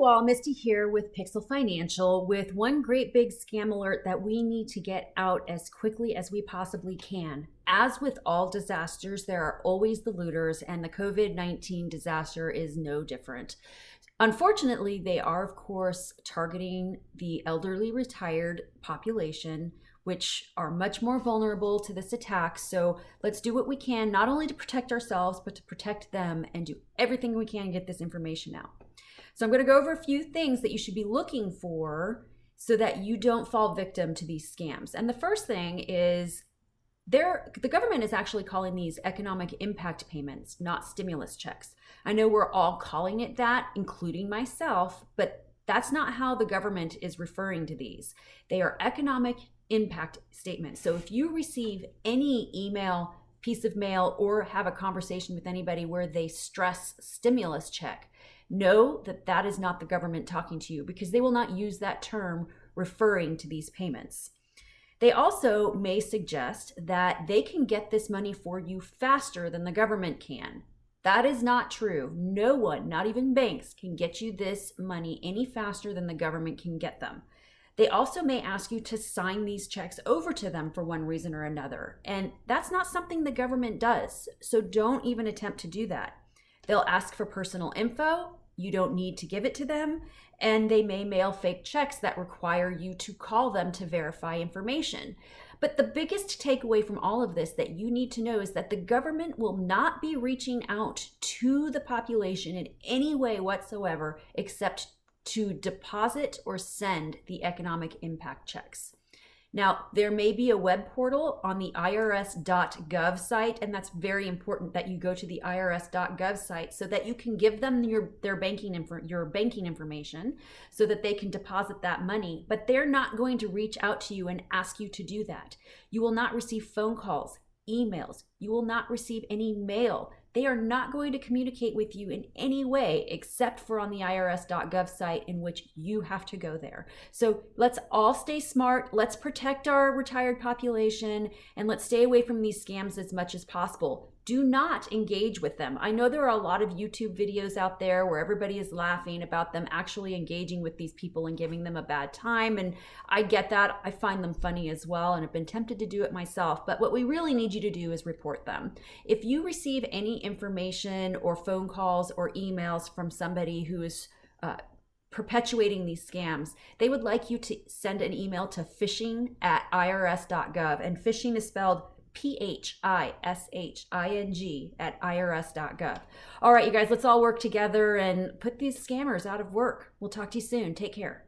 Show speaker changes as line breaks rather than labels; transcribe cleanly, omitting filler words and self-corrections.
all, Misty here with Pixel Financial with one great big scam alert that we need to get out as quickly as we possibly can. As with all disasters, there are always the looters, and the COVID-19 disaster is no different. Unfortunately, they are, of course, targeting the elderly retired population, which are much more vulnerable to this attack. So let's do what we can, not only to protect ourselves, but to protect them and do everything we can to get this information out. So I'm going to go over a few things that you should be looking for so that you don't fall victim to these scams. And the first thing is the government is actually calling these economic impact payments, not stimulus checks. I know we're all calling it that, including myself, but that's not how the government is referring to these. They are economic impact statements. So if you receive any email, piece of mail, or have a conversation with anybody where they stress stimulus check, know that that is not the government talking to you, because they will not use that term referring to these payments. They also may suggest that they can get this money for you faster than the government can. That is not true. No one, not even banks, can get you this money any faster than the government can get them. They also may ask you to sign these checks over to them for one reason or another. And that's not something the government does. So don't even attempt to do that. They'll ask for personal info. You don't need to give it to them. And they may mail fake checks that require you to call them to verify information. But the biggest takeaway from all of this that you need to know is that the government will not be reaching out to the population in any way whatsoever except to deposit or send the economic impact checks. Now, there may be a web portal on the irs.gov site, and that's very important that you go to the irs.gov site so that you can give them your banking information so that they can deposit that money. But they're not going to reach out to you and ask you to do that. You will not receive phone calls, emails. You will not receive any mail. They are not going to communicate with you in any way except for on the irs.gov site, in which you have to go there. So let's all stay smart. Let's protect our retired population, and let's stay away from these scams as much as possible. Do not engage with them. I know there are a lot of YouTube videos out there where everybody is laughing about them actually engaging with these people and giving them a bad time. And I get that. I find them funny as well, and have been tempted to do it myself. But what we really need you to do is report them. If you receive any information or phone calls or emails from somebody who is perpetuating these scams, they would like you to send an email to phishing@irs.gov. And phishing is spelled phishing @irs.gov. All right, you guys, let's all work together and put these scammers out of work. We'll talk to you soon. Take care.